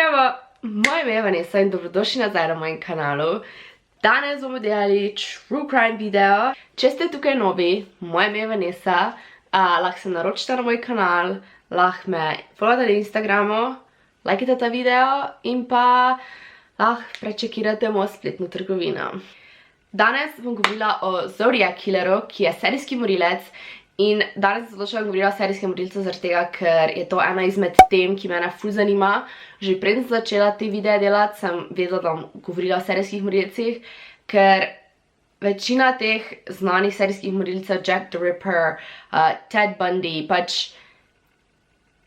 Zdravo, moje ime je Vanessa in dobrodošli nazaj na mojem kanalu. Danes bomo delali True Crime video. Če ste tukaj novi, moje ime je Vanessa, lahko se naročite na moj kanal, lahko me followate na Instagramu, lajkite ta video in pa lahko prečekirate mojo spletno trgovino. Danes bom govorila o Zodiac Killerju, ki je serijski morilec. In danes sem odločila govorila o serijskem morilcu zaradi tega, ker je to ena izmed tem, ki mene ful zanima. Že preden sem začela te videe delati, sem vedela, da bom govorila o serijskih morilcih, ker večina teh znanih serijskih morilcev, Jack the Ripper, Ted Bundy, pač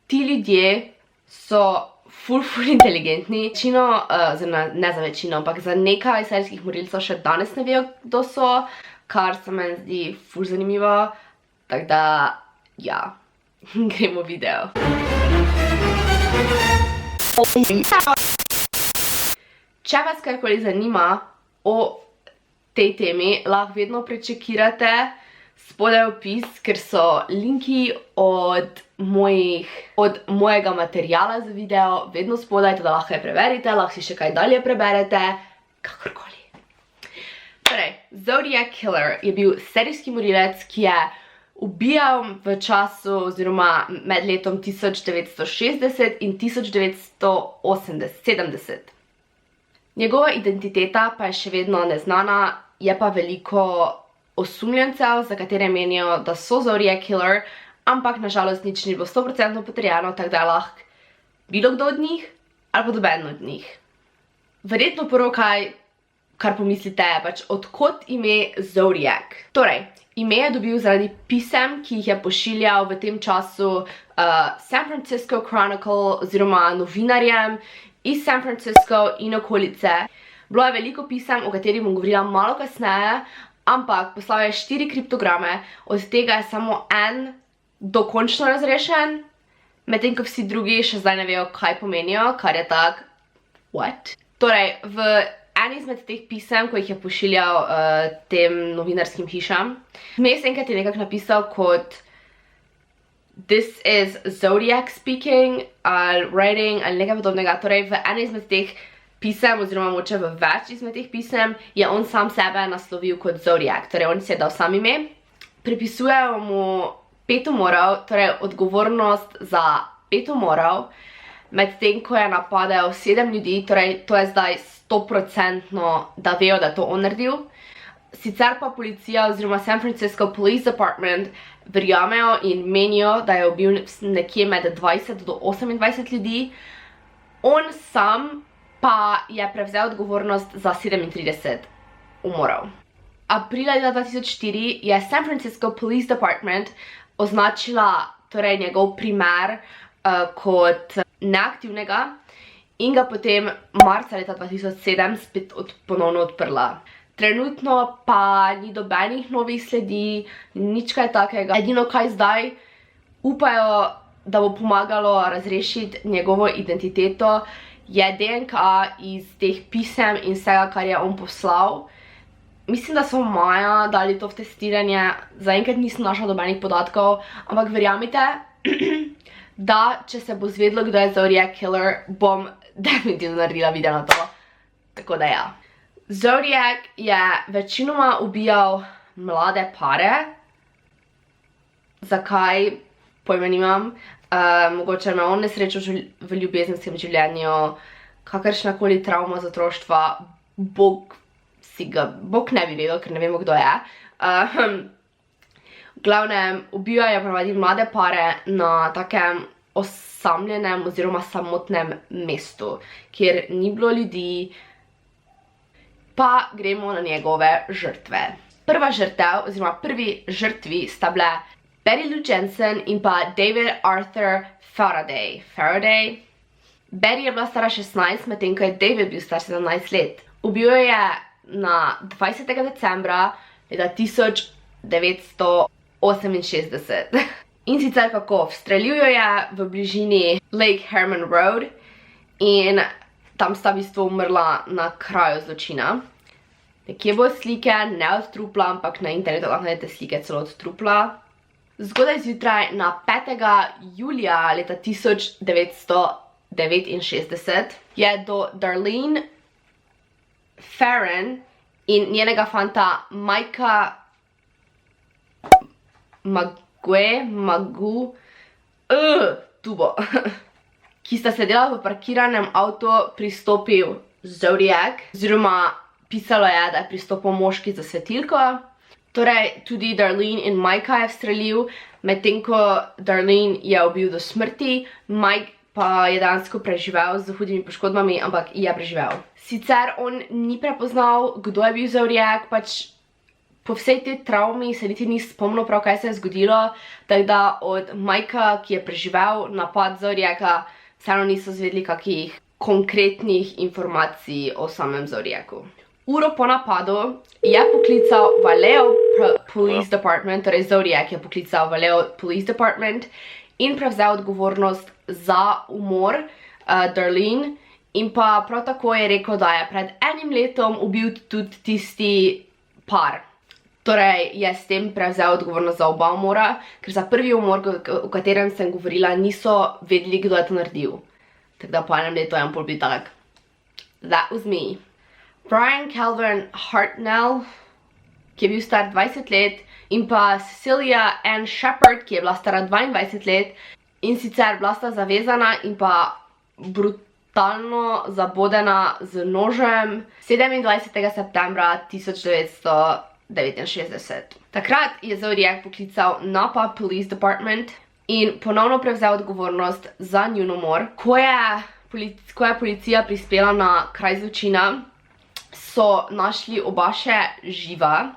ti ljudje so ful inteligentni. Večino, ne za večino, ampak za nekaj serijskih morilcev še danes ne vejo, kdo so, kar se meni zdi ful zanimivo. Tako da, ja, gremo v video. Če vas karkoli zanima o tej temi, lahko vedno prečekirate spodaj opis, ker so linki od mojega materijala za video vedno spodaj, da lahko je preverite, lahko si še kaj dalje preberete, kakorkoli. Torej, Zodiac Killer je bil serijski morilec, ki je ubijal v času oziroma med letom 1960 in 1970. Njegova identiteta pa je še vedno neznana, je pa veliko osumljencev, za katere menijo, da so Zodiac Killer, ampak nažalost nič ni bilo 100% potrjeno, tako da je lahko bilo kdo od njih ali pa noben od njih. Verjetno prvo kar pomislite je pač odkot ime Zodiac. Torej, ime je dobil zaradi pisem, ki jih je pošiljal v tem času San Francisco Chronicle oziroma novinarjem iz San Francisco in okolice. Bilo je veliko pisem, o katerih bom govorila malo kasneje, ampak poslal je 4 kriptograme, od tega je samo en dokončno razrešen, medtem ko vsi drugi še zdaj ne vejo, kaj pomenijo, kar je tak, what? Torej, v en izmed teh pisem, ko jih je pošiljal tem novinarskim hišam, vmes enkrat je nekako napisal kot "This is Zodiac speaking", ali "writing", ali nekaj podobnega. Torej, v en izmed teh pisem, oziroma moče v več izmed teh pisem, je on sam sebe naslovil kot Zodiac. Torej, on si je dal sam ime. Pripisujejo mu 5 umorov, torej odgovornost za 5 umorov, medtem ko je napadel 7 ljudi, torej to je zdaj 100% da vejo, da je to on naredil. Sicer pa policija oziroma San Francisco Police Department verjamejo in menijo, da je ubil nekje med 20 do 28 ljudi. On sam pa je prevzel odgovornost za 37 umorov. Aprila 2004 je San Francisco Police Department označila torej njegov primer kot neaktivnega in ga potem marca leta 2007 spet ponovno odprla. Trenutno pa ni nobenih novih sledi, nič kaj takega. Edino kaj zdaj upajo, da bo pomagalo razrešiti njegovo identiteto, je DNK iz teh pisem in vsega, kar je on poslal. Mislim, da so maja dali to v testiranje, zaenkrat nisem našla nobenih podatkov, ampak verjamite, da če se bo zvedlo, kdo je Zodiac Killer, bom definitivno naredila video na to. Tako da ja. Zodiac je večinoma ubijal mlade pare. Zakaj? Pojma nimam. Mogoče ima on nesrečo v ljubezenskem življenju, kakršnakoli travma z otroštva, Bog ne bi vedel, ker ne vemo, kdo je. V glavnem, ubijajo ponavadi mlade pare na takem osamljenem oziroma samotnem mestu, kjer ni bilo ljudi. Pa gremo na njegove žrtve. Prva žrtev oziroma prvi žrtvi sta bile Betty Lou Jensen in pa David Arthur Faraday. Betty je bila stara 16, medtem ko je David bil star 17 let. Ubil jo je na 20. decembra leta 1968. In sicer kako? Vstrelil jo je v bližini Lake Herman Road in tam sta v bistvu umrla na kraju zločina. Nekje bo slike, ne od trupla, ampak na internetu lahko najdete slike celo od trupla. Zgodaj zjutraj na 5. julija leta 19 1969 je do Darlene Ferrin in njenega fanta Mikea Magu, ki sta sedela v parkiranem avtu, pristopil Zodiac, oziroma pisalo je, da je pristopil moški za svetilko. Torej, tudi Darlene in Mikea je vstrelil, medtem ko Darlene je ubil do smrti, Mike pa je dejansko preživel z hudimi poškodbami, ampak je preživel. Sicer on ni prepoznal, kdo je bil Zodiac, pač po vsej tej travmi se niti ni spomnil prav, kaj se je zgodilo, tako da od Mikea, ki je preživel napad Zodiaca, vseeno niso zvedeli kakih konkretnih informacij o samem Zodiacu. Uro po napadu je poklical Vallejo Police Department, torej Zodiac je poklical Vallejo Police Department in prevzel odgovornost za umor Darlene in pa prav tako je rekel, da je pred enim letom ubil tudi tisti par. Torej je s tem prevzel odgovornost za oba umora, ker za prvi umor, o katerem sem govorila, niso vedeli, kdo je to naredil. Tako da po enem letu je pol bil tak. That was me. Brian Calvin Hartnell, ki je bil star 20 let, in pa Cecilia Ann Shepard, ki je bila stara 22 let, in sicer bila sta zavezana in pa brutalno zabodena z nožem 27. septembra 1969. Takrat je Zodiac poklical Napa Police Department in ponovno prevzel odgovornost za njun umor. Ko je policija prispela na kraj zločina, so našli oba še živa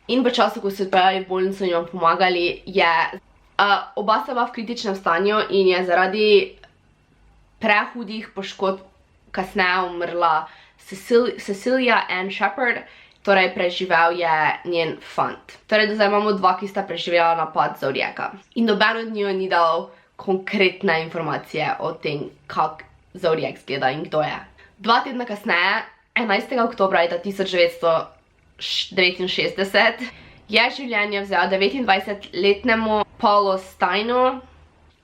in v času, ko so odpeljali v bolnico in jim pomagali, je oba sta bila v kritičnem stanju in je zaradi prehudih poškodb kasneje umrla Cecilia Ann Shepard, torej preživel je njen fant. Torej, do zdaj imamo dva, ki sta preživela napad Zodiaca. In noben od njiju ni dal konkretne informacije o tem, kak Zodiac izgleda in kdo je. 2 tedna kasneje, 11. oktobra 1969, je življenje vzel 29-letnemu Paulu Steinu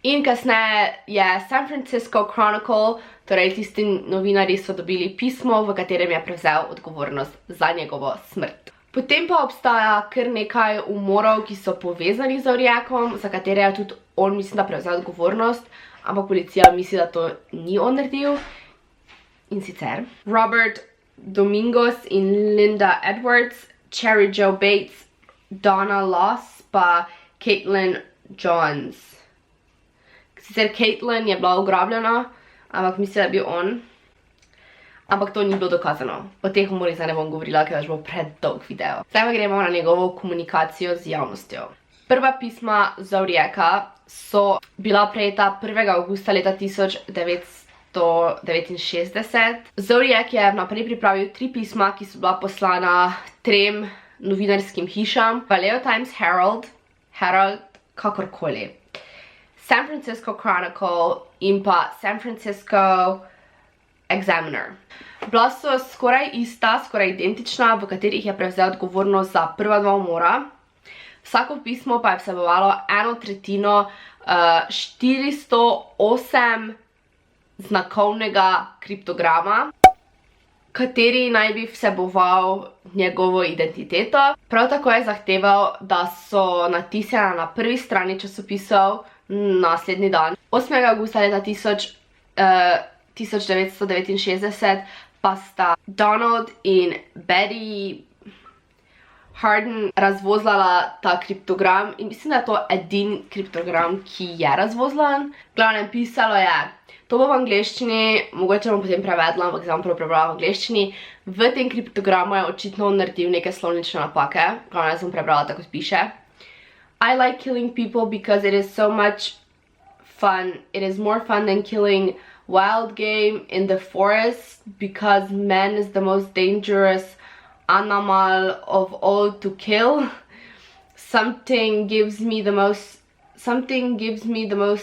in kasneje je San Francisco Chronicle, torej tisti novinarji so dobili pismo, v katerem je prevzel odgovornost za njegovo smrt. Potem pa obstaja kar nekaj umorov, ki so povezani z Zodiacom, za katere je tudi on, mislim, da prevzel odgovornost, ampak policija misli, da to ni on naredil. In sicer Robert Domingos in Linda Edwards, Cherry Jo Bates, Donna Loss pa Caitlin Johns. Sicer Caitlin je bila ugrabljena, ampak mislim, da je bil on. Ampak to ni bilo dokazano. O teh umorih zdaj ne bom govorila, ker je že bo predolg video. Zdaj pa gremo na njegovo komunikacijo z javnostjo. Prva pisma Zodiaca so bila prejeta 1. avgusta leta 1969. Zodiac je vnaprej pripravil 3 pisma, ki so bila poslana 3 novinarskim hišam. Vallejo Times Herald, kakorkoli, San Francisco Chronicle in pa San Francisco Examiner. Bila so skoraj ista, skoraj identična, v katerih je prevzel odgovornost za prva 2 umora. Vsako pismo pa je vsebovalo 1/3 408 znakovnega kriptograma, kateri naj bi vseboval njegovo identiteto. Prav tako je zahteval, da so natisnjena na prvi strani časopisov naslednji dan. 8. avgusta leta 1969 pa sta Donald in Betty Harden razvozlala ta kriptogram in mislim, da je to edini kriptogram, ki je razvozlan. Glavnem, pisalo je, to bo v angleščini, mogoče bom potem prevedla, ampak zdaj bom prvo prebrala v angleščini. V tem kriptogramu je očitno naredil neke slovnične napake. Glavnem, sem prebrala tako, kot piše. I like killing people because it is so much fun. It is more fun than killing wild game in the forest because man is the most dangerous animal of all to kill. Something gives me the most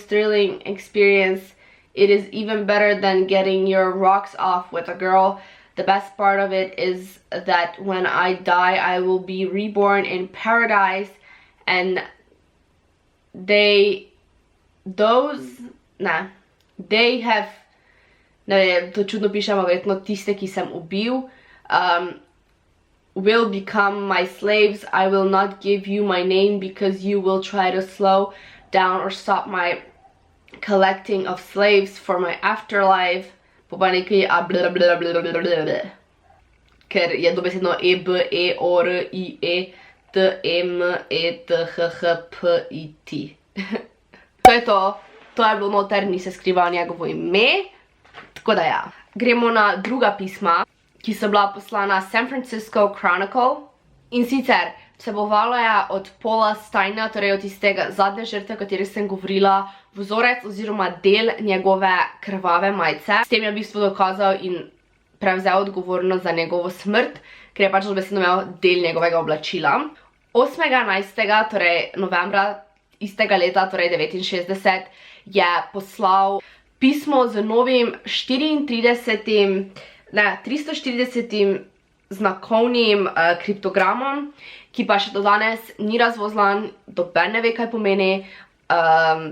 thrilling experience. It is even better than getting your rocks off with a girl. The best part of it is that when I die, I will be reborn in paradise, and they have Ne vem, to čudno pišem, verjetno tiste, ki sem ubil. Will become my slaves, I will not give you my name because you will try to slow down or stop my collecting of slaves for my afterlife. Pa nekaj ker je dobesedno E-B-E-O-R-I-E-T-M-E-T-H-H-P-I-T. To je to. To je bilo noter, ni se skrival njegovo ime. Tako da ja. Gremo na druga pisma, ki so bila poslana San Francisco Chronicle. In sicer vsebovalo je od Paula Steina, torej od tistega zadnje žrtve, o kateri sem govorila, vzorec oziroma del njegove krvave majice. S tem je v bistvu dokazal in prevzel odgovornost za njegovo smrt, ker je pač dobesedno imel del njegovega oblačila. 8.11., torej novembra istega leta, torej 69, je poslal pismo z novim 340 znakovnim kriptogramom, ki pa še do danes ni razvozlan, noben ne ve, kaj pomeni.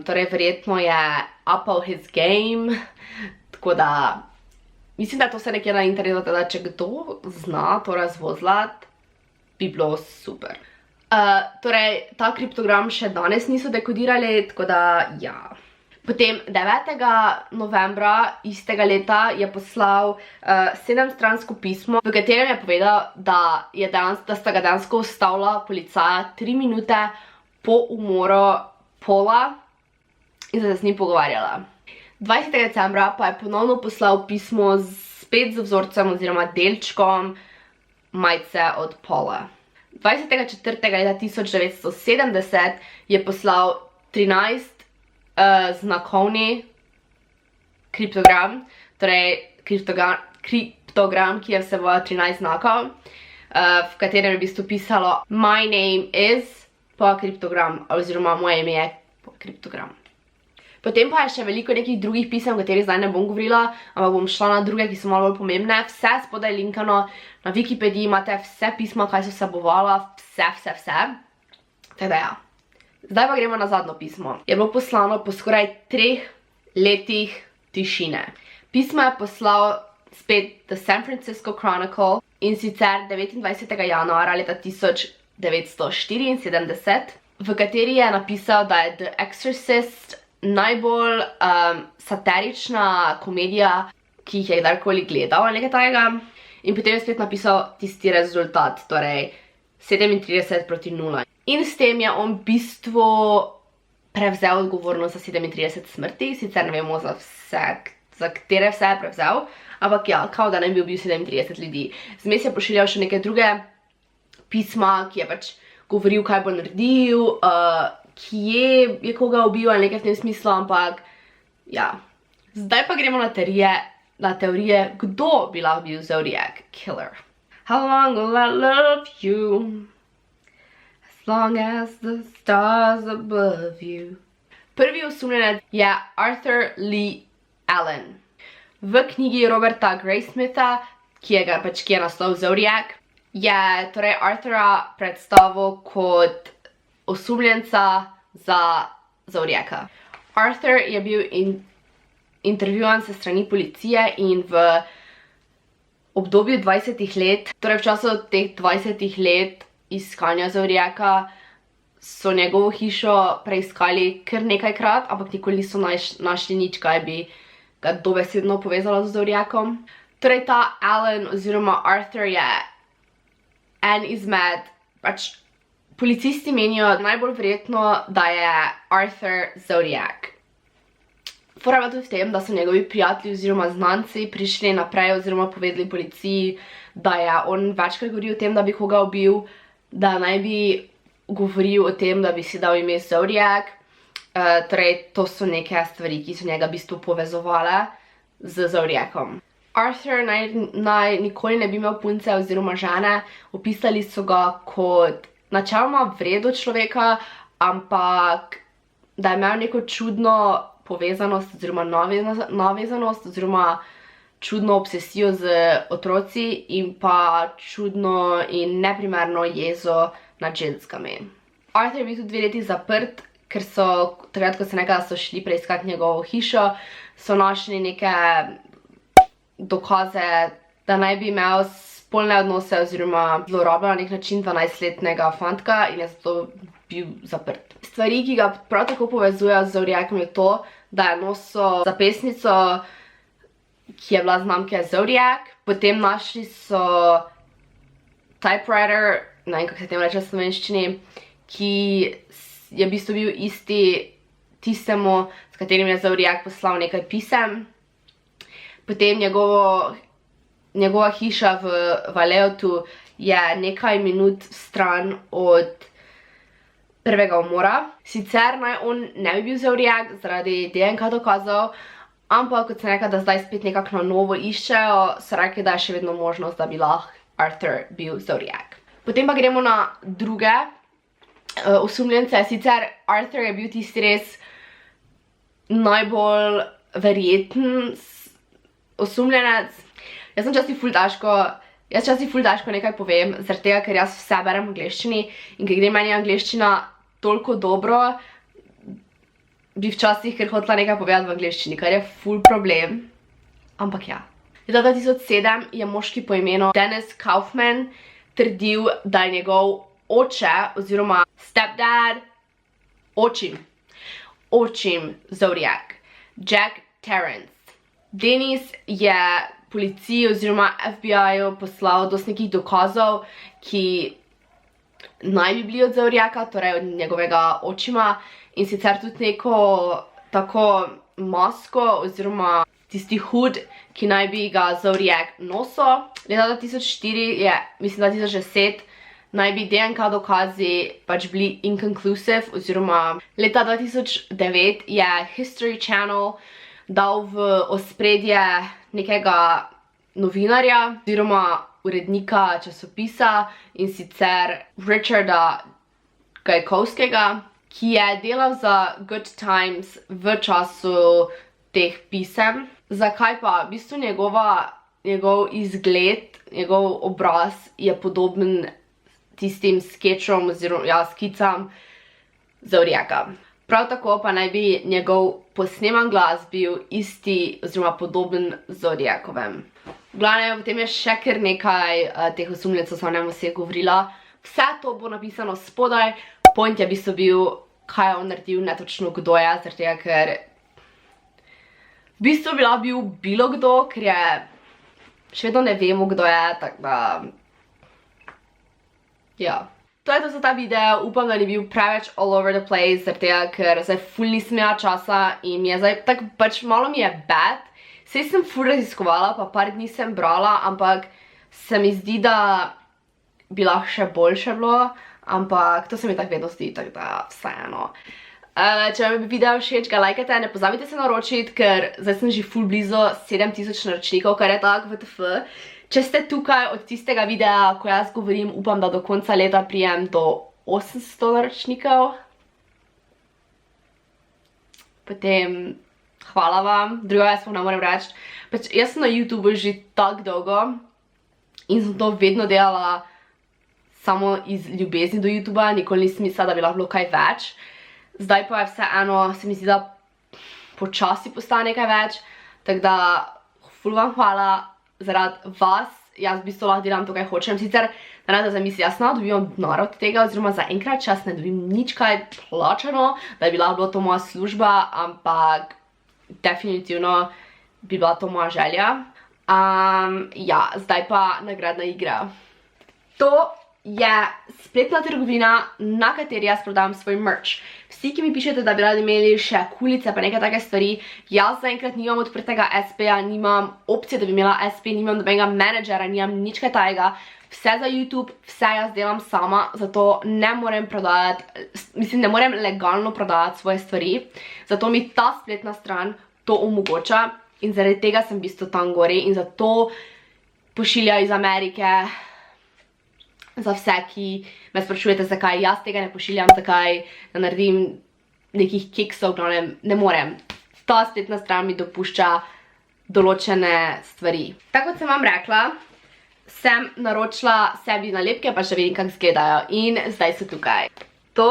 Torej verjetno je Apple his game, tako da mislim, da je to vse nekje na internetu, da če kdo zna to razvozlati, bi bilo super. Torej, ta kriptogram še danes niso dekodirali, tako da ja. Potem 9. novembra istega leta je poslal 7-stransko pismo, v katerem je povedal, da sta ga dejansko ustavila policaja 3 minute po umoru Paula in se z njim pogovarjala. 20. decembra pa je ponovno poslal pismo spet z vzorcem oziroma delčkom majice od Paula. 24. leta 1970 je poslal 13 znakovni kriptogram, torej kriptogram, ki je vseboval 13 znakov, v katerem je v bistvu pisalo My name is pa kriptogram, oziroma moje ime je kriptogram. Potem pa je še veliko nekih drugih pisem, o katerih zdaj ne bom govorila, ampak bom šla na druge, ki so malo bolj pomembne. Vse spodaj linkano, na Wikipediji imate vse pisma, kaj so vsebovala, vse. Tako da ja. Zdaj pa gremo na zadnjo pismo. Je bilo poslano po skoraj 3 letih tišine. Pismo je poslal spet The San Francisco Chronicle in sicer 29. januara leta 1974, v kateri je napisal, da je The Exorcist najbolj satirična komedija, ki jih je kdarkoli gledal ali nekaj takega. In potem je spet napisal tisti rezultat, torej 37:0. In s tem je on v bistvu prevzel odgovornost za 37 smrti, sicer ne vemo za katere vse je prevzel, ampak ja, kao da ne bi ubil 37 ljudi. Zmes je pošiljal še neke druge pisma, ki je pač govoril, kaj bo naredil, kje je koga ubil ali nekaj v tem smislu, ampak ja. Zdaj pa gremo na teorije, kdo bi lahko bil Zodiac Killer. How long will I love you? As long as the stars above you. Prvi osumljenec je Arthur Lee Allen. V knjigi Roberta Graysmitha, ki je naslov Zodiac, je torej Arthura predstavil kot osumljenca za Zodiaca. Arthur je bil intervjuvan se strani policije in v obdobju 20 let, torej v času teh 20 let iskanja Zodiaca, so njegovo hišo preiskali kar nekajkrat, ampak nikoli niso našli nič, kaj bi ga dobesedno povezalo z Zodiacom. Torej ta Alan oziroma Arthur je en izmed, pač policisti menijo najbolj verjetno, da je Arthur Zodiac. Fora pa tudi v tem, da so njegovi prijatelji oziroma znanci prišli naprej oziroma povedali policiji, da je on večkrat govoril o tem, da bi koga ubil, da naj bi govoril o tem, da bi si dal ime Zodiac. Torej, to so neke stvari, ki so njega v bistvu povezovale z Zodiacom. Arthur naj nikoli ne bi imel punce oziroma žene, opisali so ga kot načeloma vredo človeka, ampak da je imel neko čudno povezanost oziroma navezanost oziroma čudno obsesijo z otroci in pa čudno in neprimerno jezo nad ženskami. Arthur je bil tudi 2 leti zaprt, ker so, takrat ko so nekaj, so šli preiskati njegovo hišo, so našli neke dokaze, da naj bi imel spolne odnose oziroma zlorabljal na nek način 12-letnega fantka in je zato bil zaprt. Stvari, ki ga prav tako povezujejo z Zodiacom, je to, da je nosil zapestnico, ki je bila znamke Zodiac, potem našli so typewriter, ne vem, kako se temu reče v slovenščini, ki je v bistvu bil isti tistemu, s katerim je Zodiac poslal nekaj pisem. Potem njegova hiša v Valeotu je nekaj minut stran od prvega umora. Sicer naj on ne bi bil Zodiac zaradi DNK dokazov, ampak kot sem rekla, da zdaj spet nekako na novo iščejo, so rekli, da je še vedno možnost, da bi lahko Arthur bil Zodiac. Potem pa gremo na druge osumljence. Sicer Arthur je bil tisti res najbolj verjeten osumljenec. Jaz včasih ful težko nekaj povem, zaradi tega, ker jaz vse berem v angleščini in ker gre meni angleščina toliko dobro, bi včasih ker hotela nekaj povedati v angleščini, kar je ful problem. Ampak ja. Leta 2007 je moški po imenu Dennis Kaufman trdil, da je njegov oče oziroma stepdad, očim Zodiac, Jack Terrence. Dennis je policiji oziroma FBI-ju poslal dosti nekih dokazov, ki naj bi bili od Zodiaca, torej od njegovega očima, in sicer tudi neko tako masko oziroma tisti hud, ki naj bi ga Zodiac nosil. Leta 2004 je, mislim 2010, naj bi DNK dokazi pač bili inconclusive, oziroma leta 2009 je History Channel dal v ospredje nekega novinarja oziroma urednika časopisa, in sicer Richarda Gajkovskega, ki je delal za Good Times v času teh pisem. Zakaj pa? V bistvu njegov izgled, njegov obraz je podoben tistim skečom oziroma skicam Zodiaca. Prav tako pa naj bi njegov posneman glas bil isti oziroma podoben Zodiacovem. V glavnem, potem je še kar nekaj teh osumljencev, sem o njem vse govorila. Vse to bo napisano spodaj. Point je v bistvu bil, kaj je on naredil, ne točno kdo je, zaradi tega, ker v bistvu bi lahko bil bilo kdo, ker je še vedno ne vemo, kdo je, tako da ja. To je to za ta video, upam, da ni bil preveč all over the place, zaradi tega, ker zdaj ful nisem imela časa in mi je zdaj tako pač malo mi je bad. Saj sem ful raziskovala, pa par dni sem brala, ampak se mi zdi, da bi lahko še boljše bilo, ampak to se mi tako vedno zdi, tako da vseeno. Če vam je video všeč, ga lajkajte, ne pozabite se naročiti, ker zdaj sem že ful blizu 7000 naročnikov, kar je tako WTF. Če ste tukaj od tistega videa, ko jaz govorim, upam, da do konca leta prijem do 800 naročnikov. Potem hvala vam, drugo jaz vam ne morem reči. Pač jaz sem na YouTubeu že tako dolgo in sem to vedno delala samo iz ljubezni do YouTubea, nikoli nisem mislila, da bi lahko bilo kaj več. Zdaj pa je vseeno, se mi zdi, da počasi postane nekaj več, tako da ful vam hvala. Zaradi vas, jaz v bistvu lahko delam to, kaj hočem. Sicer, da ne da zamisli, jaz ne dobivam denar od tega, oziroma zaenkrat čas ne dobim nič kaj plačano, da bi bila to moja služba, ampak definitivno bi bila to moja želja. Ja, zdaj pa nagradna igra. To je spletna trgovina, na kateri jaz prodajam svoj merch. Vsi, ki mi pišete, da bi radi imeli še kulice pa nekaj take stvari, jaz zaenkrat nimam odprtega SP-ja, nimam opcije, da bi imela SP, nimam nobenega menedžera, nimam nič kaj tajega. Vse za YouTube, vse jaz delam sama, zato ne morem prodajati, mislim, ne morem legalno prodajati svoje stvari, zato mi ta spletna stran to omogoča in zaradi tega sem v bistvu tam gori in zato pošilja iz Amerike. Za vse, ki me sprašujete, zakaj jaz tega ne pošiljam, zakaj da naredim nekih keksov, ne morem. Ta spletna stran mi dopušča določene stvari. Tako kot sem vam rekla, sem naročila sebi nalepke, pa še vidim, kako izgledajo. In zdaj so tukaj. To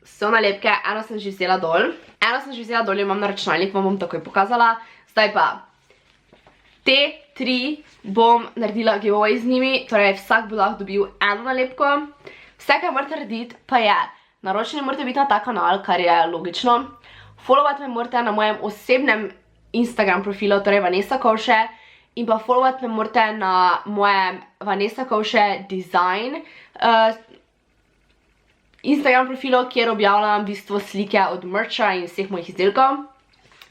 so nalepke, eno sem že vzela dol. Eno sem že vzela dol, imam na računalnik, vam bom takoj pokazala. Zdaj pa, Te 3 bom naredila giveaway z njimi, torej vsak bo lahko dobil eno nalepko. Vse, kar morate narediti, pa je, naročeni morate biti na ta kanal, kar je logično. Followati me morate na mojem osebnem Instagram profilu, torej Vanessa Kovše, in pa followati me morate na mojem Vanessa Kovše Design Instagram profilu, kjer objavljam v bistvu slike od mercha in vseh mojih izdelkov.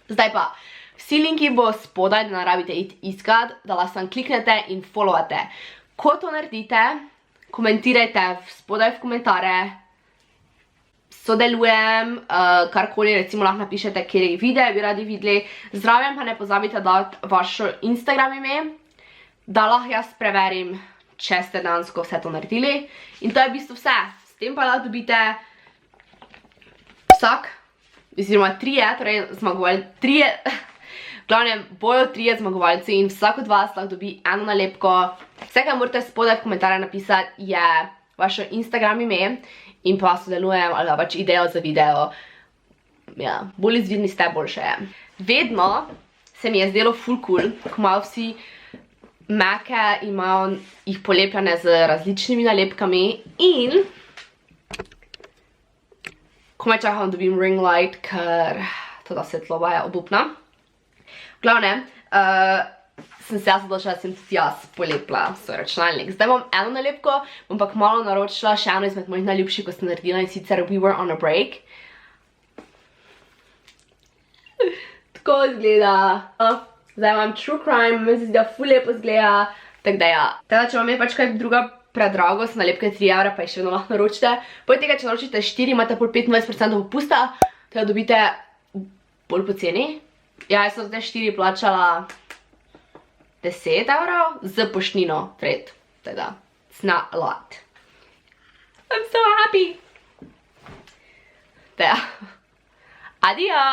Zdaj pa, vsi linki bo spodaj, da ne rabite iti iskat, da lahko samo kliknete in followate. Ko to naredite, komentirajte spodaj v komentare, sodelujem, karkoli, recimo lahko napišete, kjer videe bi radi videli. Zraven pa ne pozabite dati vašo Instagram ime, da lahko jaz preverim, če ste dejansko vse to naredili. In to je v bistvu vse. S tem pa lahko dobite vsak, oziroma 3, torej zmagovalci, v glavnem bojo 3 zmagovalci in vsak od vas lahko dobi eno nalepko. Vse, kar morate spodaj v komentarje napisati, je vašo Instagram ime in pa sodelujem ali pač idejo za video. Ja, bolj izvidni ste, boljše je. Vedno se mi je zdelo ful cool, ko imajo vsi Mace, imajo jih polepljene z različnimi nalepkami in komaj čakam, da dobim ring light, ker ta svetloba je obupna. V glavnem, sem se jaz odločila, da sem tudi jaz polepila svoj računalnik. Zdaj bom eno nalepko, bom pa kmalu naročila še eno izmed mojih najljubših, ko sem naredila, in sicer We Were on a Break. Tako izgleda. Zdaj imam True Crime, mi se zdi, da ful lepo izgleda, tako da ja. Teda, če vam je pač kaj druga predrago, so nalepke 3 evra, pa jih še vedno lahko naročite. Poleg tega, če naročite 4, imate pol 25% popusta, teda dobite bolj poceni. Ja, jaz sem zdaj 4 plačala 10 evrov z poštnino, fred. Teda, it's not a lot. I'm so happy. Teda, adios!